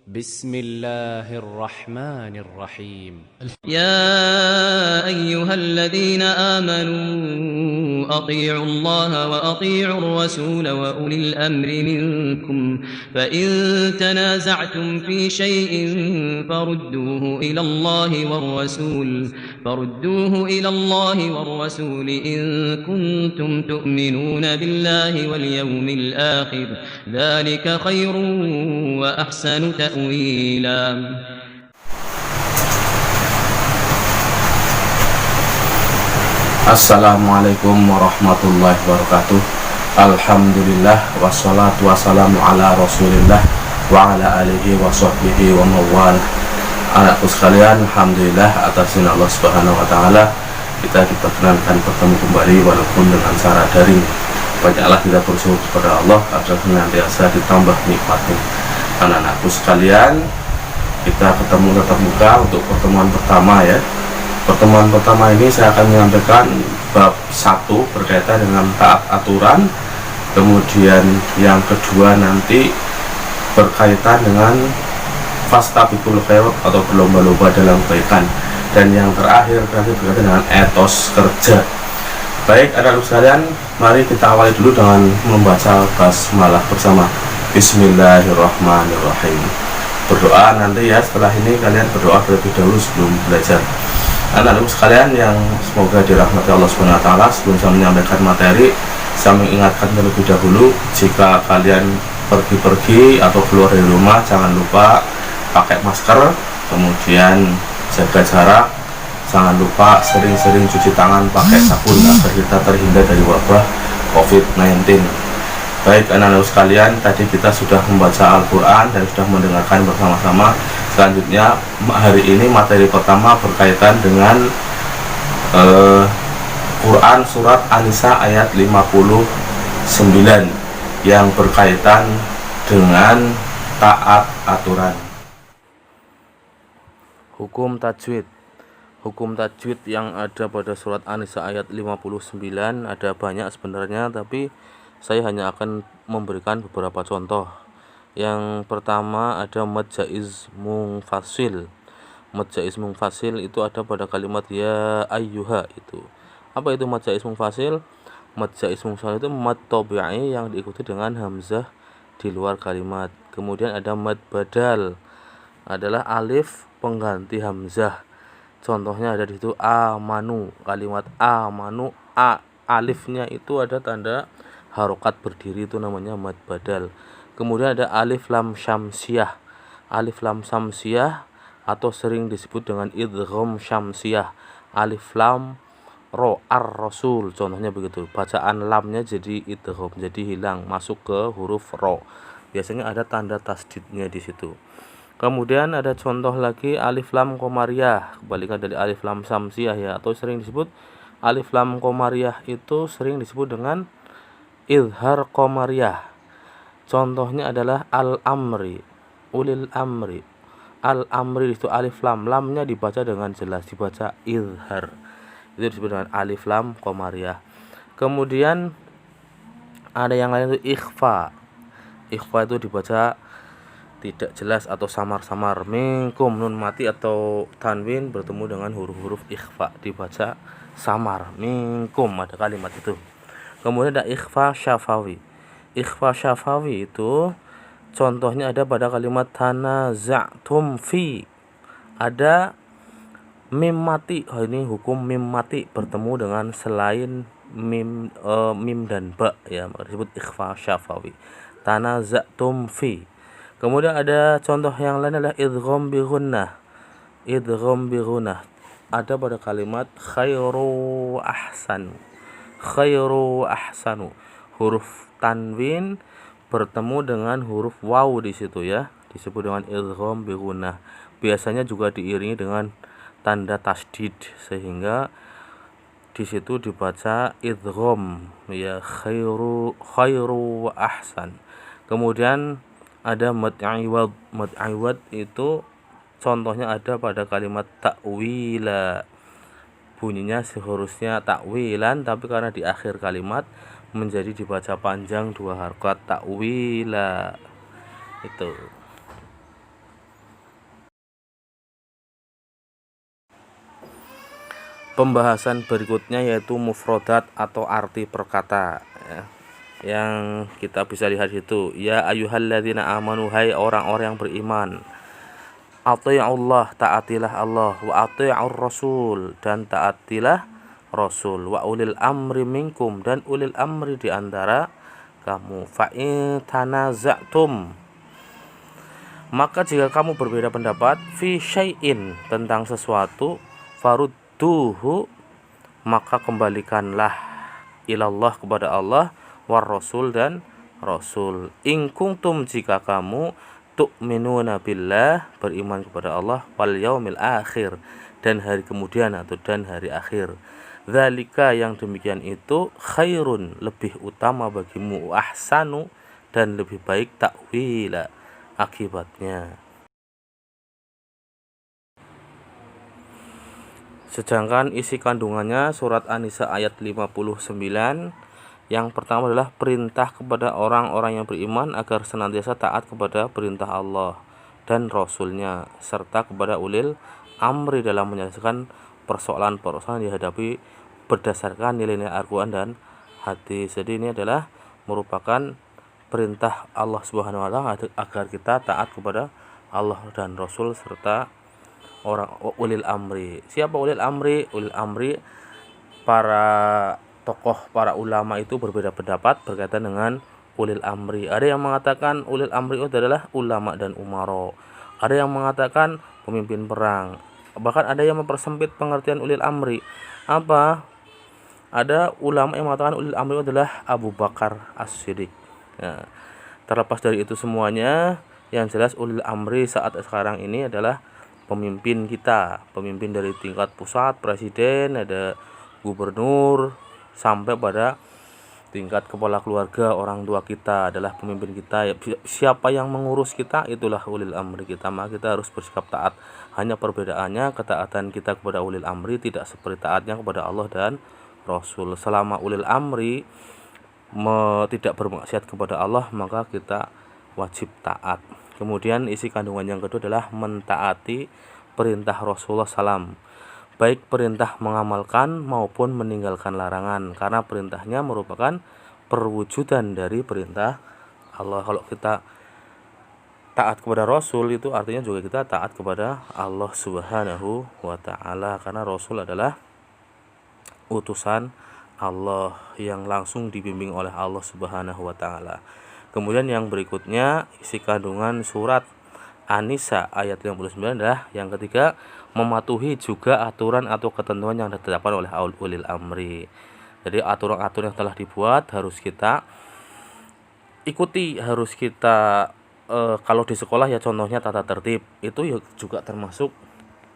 بسم الله الرحمن الرحيم يا أيها الذين آمنوا أطيعوا الله وأطيعوا الرسول وأولي الأمر منكم فإن تنازعتم في شيء فردوه إلى الله والرسول إن كنتم تؤمنون بالله واليوم الآخر ذلك خير وأحسن تأويلا. Assalamualaikum warahmatullahi wabarakatuh. Alhamdulillah wassalatu wassalamu ala rasulillah wa ala alihi wa sahbihi wa mawala. Anakku sekalian, alhamdulillah atas izin Allah subhanahu wa ta'ala kita diperkenankan bertemu kembali walaupun dengan cara daring. Banyaklah kita bersyukur kepada Allah agar senantiasa ditambah nikmatnya. Anak-anakku sekalian, kita ketemu tatap muka untuk pertemuan pertama ya. Pertemuan pertama ini saya akan menyampaikan bab 1 berkaitan dengan taat aturan. Kemudian yang kedua nanti berkaitan dengan fastabiqul khairat atau berlomba-lomba dalam kebaikan. Dan yang terakhir nanti berkaitan dengan etos kerja. Baik anak-anak sekalian, mari kita awali dulu dengan membaca basmalah bersama. Bismillahirrahmanirrahim. Berdoa nanti ya, setelah ini kalian berdoa terlebih dahulu sebelum belajar. Anak-anak sekalian yang semoga dirahmati Allah Subhanahu wa taala, sebelum saya menyampaikan materi, saya mengingatkan terlebih dahulu jika kalian pergi-pergi atau keluar dari rumah jangan lupa pakai masker, kemudian jaga jarak, jangan lupa sering-sering cuci tangan pakai sabun agar kita terhindar dari wabah COVID-19. Baik anak-anak sekalian, tadi kita sudah membaca Al-Quran dan sudah mendengarkan bersama-sama. Selanjutnya hari ini materi pertama berkaitan dengan Quran surat An-Nisa ayat 59 yang berkaitan dengan taat aturan. Hukum tajwid. Hukum tajwid yang ada pada surat An-Nisa ayat 59 ada banyak sebenarnya, tapi saya hanya akan memberikan beberapa contoh. Yang pertama ada mad jaiz munfasil. Mad jaiz munfasil itu ada pada kalimat ya ayyuha itu. Apa itu mad jaiz munfasil? Mad jaiz munfasil itu mad tabi'i yang diikuti dengan hamzah di luar kalimat. Kemudian ada mad badal. Adalah alif pengganti hamzah. Contohnya ada di situ amanu. Kalimat amanu, alifnya itu ada tanda harokat berdiri, itu namanya mad badal. Kemudian ada alif lam syamsiyah. Alif lam syamsiyah atau sering disebut dengan idgham syamsiyah. Alif lam ro ar-rasul, contohnya begitu. Bacaan lamnya jadi idgham, jadi hilang, masuk ke huruf ro. Biasanya ada tanda tasdidnya di situ. Kemudian ada contoh lagi alif lam qamariyah, kebalikan dari alif lam syamsiyah ya, atau sering disebut alif lam qamariyah itu sering disebut dengan izhar qamariyah. Contohnya adalah al-amri, ulil amri. Al-amri itu alif lam, lamnya dibaca dengan jelas, dibaca izhar. Itu disebut dengan alif lam qamariyah. Kemudian ada yang lain itu ikhfa. Ikhfa itu dibaca tidak jelas atau samar-samar. Minkum, nun mati atau tanwin bertemu dengan huruf-huruf ikhfa, dibaca samar. Minkum, ada kalimat itu. Kemudian ada ikhfa syafawi. Ikhfa syafawi itu contohnya ada pada kalimat tanaza'tum fi. Ada mim mati. Ini hukum mim mati bertemu dengan selain mim dan ba ya, maka disebut ikhfa syafawi. Tanaza'tum fi. Kemudian ada contoh yang lain adalah idgham bi ghunnah. Idgham bi ghunnah ada pada kalimat khairu ahsanu. Khairu ahsanu, huruf tanwin bertemu dengan huruf waw di situ ya, disebut dengan idgham bi ghunnah. Biasanya juga diiringi dengan tanda tasdid sehingga di situ dibaca idgham ya, khairu ahsan. Kemudian ada mad iwad. Mad iwad itu contohnya ada pada kalimat ta'wila. Bunyinya seharusnya takwilan, tapi karena di akhir kalimat menjadi dibaca panjang 2 harakat ta'wila. Itu. Pembahasan berikutnya yaitu mufrodat atau arti perkata ya. Yang kita bisa lihat itu, ya ayyuhalladzina amanu, hai orang-orang yang beriman, athi'ullah, taatilah Allah, wa athi'ur rasul, dan taatilah rasul, wa ulil amri minkum, dan ulil amri di antara kamu, fa in tanaza'tum, maka jika kamu berbeda pendapat, fi syai'in, tentang sesuatu, farudduhu, maka kembalikanlah, ilallah, kepada Allah, war rasul, dan rasul, in kuntum, jika kamu, tu'minuna billah, beriman kepada Allah, wal yaumil akhir, dan hari kemudian atau dan hari akhir. Dzalika, yang demikian itu, khairun, lebih utama bagimu, ahsanu, dan lebih baik, takwila, akibatnya. Sedangkan isi kandungannya surat An-Nisa ayat 59. Yang pertama adalah perintah kepada orang-orang yang beriman agar senantiasa taat kepada perintah Allah dan Rasulnya, serta kepada ulil amri dalam menyelesaikan persoalan-persoalan yang dihadapi berdasarkan nilai-nilai Al-Quran dan hadis. Jadi ini adalah merupakan perintah Allah Subhanahu wa taala agar kita taat kepada Allah dan Rasul serta orang ulil amri. Siapa ulil amri? Ulil amri, para tokoh, para ulama itu berbeda pendapat berkaitan dengan ulil amri. Ada yang mengatakan ulil amri itu adalah ulama dan umaro. Ada yang mengatakan pemimpin perang. Bahkan ada yang mempersempit pengertian ulil amri. Apa? Ada ulama yang mengatakan ulil amri itu adalah Abu Bakar As-Siddiq. Ya. Terlepas dari itu semuanya, yang jelas ulil amri saat sekarang ini adalah pemimpin kita, pemimpin dari tingkat pusat, presiden, ada gubernur, sampai pada tingkat kepala keluarga, orang tua kita adalah pemimpin kita. Siapa yang mengurus kita, itulah ulil amri kita. Maka kita harus bersikap taat. Hanya perbedaannya, ketaatan kita kepada ulil amri tidak seperti taatnya kepada Allah dan Rasul. Selama ulil amri tidak bermaksiat kepada Allah, maka kita wajib taat. Kemudian isi kandungan yang kedua adalah mentaati perintah Rasulullah SAW, baik perintah mengamalkan maupun meninggalkan larangan, karena perintahnya merupakan perwujudan dari perintah Allah. Kalau kita taat kepada Rasul, itu artinya juga kita taat kepada Allah Subhanahu wa ta'ala, karena Rasul adalah utusan Allah yang langsung dibimbing oleh Allah Subhanahu wa ta'ala. Kemudian yang berikutnya isi kandungan surat An-Nisa ayat 59 adalah yang ketiga, mematuhi juga aturan atau ketentuan yang ditetapkan oleh ulil amri. Jadi aturan-aturan yang telah dibuat harus kita ikuti, harus kita kalau di sekolah ya contohnya tata tertib, itu juga termasuk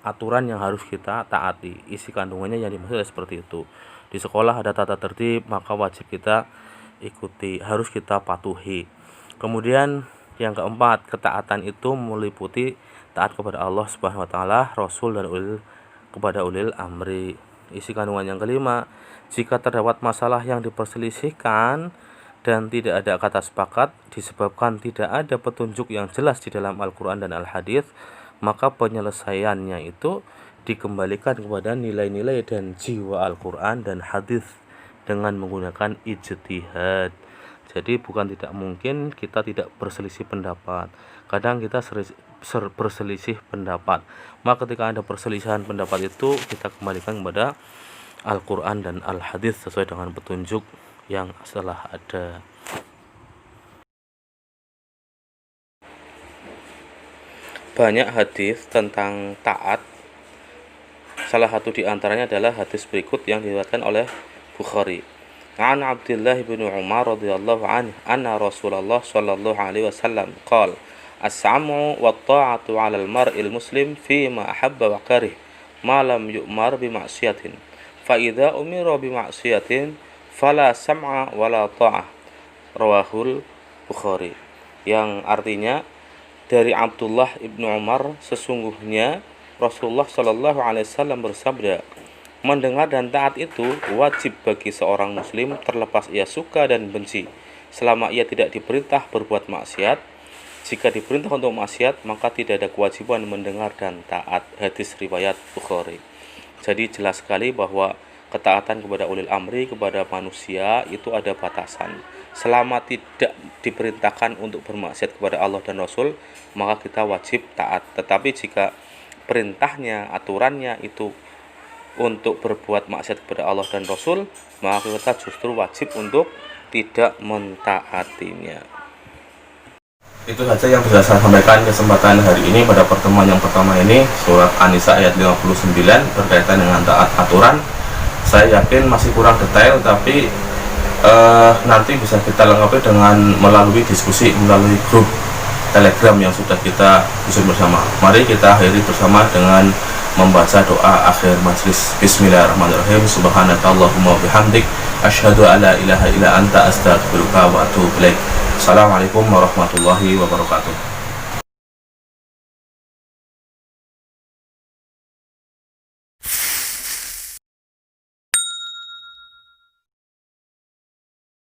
aturan yang harus kita taati. Isi kandungannya yang dimaksud seperti itu. Di sekolah ada tata tertib, maka wajib kita ikuti, harus kita patuhi. Kemudian yang keempat, ketaatan itu meliputi taat kepada Allah Subhanahu wa taala, Rasul, dan kepada ulil amri. Isi kandungan yang kelima, jika terdapat masalah yang diperselisihkan dan tidak ada kata sepakat disebabkan tidak ada petunjuk yang jelas di dalam Al-Quran dan Al-Hadis, maka penyelesaiannya itu dikembalikan kepada nilai-nilai dan jiwa Al-Quran dan hadis dengan menggunakan ijtihad. Jadi bukan tidak mungkin kita tidak berselisih pendapat. Kadang kita berselisih pendapat. Maka ketika ada perselisihan pendapat itu, kita kembalikan kepada Al-Quran dan Al-Hadis sesuai dengan petunjuk yang telah ada. Banyak hadis tentang taat. Salah satu di antaranya adalah hadis berikut yang diriwayatkan oleh Bukhari. An Abdullah bin Umar radhiyallahu anhu anna Rasulullah sallallahu alaihi wasallam qala as-sam'u wat ta'atu 'alal mar'il muslim fi ma ahabba wa karih ma lam yu'mar bi ma'siyatin fa idza umira bi ma'siyatin fala sam'a wala ta'ah. Rawahul Bukhari. Yang artinya dari Abdullah ibnu Umar, sesungguhnya Rasulullah Shallallahu Alaihi Wasallam bersabda, mendengar dan taat itu wajib bagi seorang muslim terlepas ia suka dan benci, selama ia tidak diperintah berbuat maksiat. Jika diperintah untuk maksiat, maka tidak ada kewajiban mendengar dan taat. Hadis riwayat Bukhari. Jadi jelas sekali bahwa ketaatan kepada ulil amri, kepada manusia itu ada batasan. Selama tidak diperintahkan untuk bermaksiat kepada Allah dan Rasul, maka kita wajib taat. Tetapi jika perintahnya, aturannya itu untuk berbuat maksiat kepada Allah dan Rasul, maka kita justru wajib untuk tidak mentaatinya. Itu saja yang bisa saya sampaikan kesempatan hari ini pada pertemuan yang pertama ini, surat An-Nisa ayat 59 berkaitan dengan taat aturan. Saya yakin masih kurang detail, tapi nanti bisa kita lengkapi dengan melalui diskusi melalui grup Telegram yang sudah kita susun bersama. Mari kita akhiri bersama dengan membaca doa akhir majelis. Bismillahirrahmanirrahim. Subhanakallahumma bihamdik asyhadu an la ilaha illa anta astaghfiruka wa atubu ilaik. Assalamualaikum warahmatullahi wabarakatuh.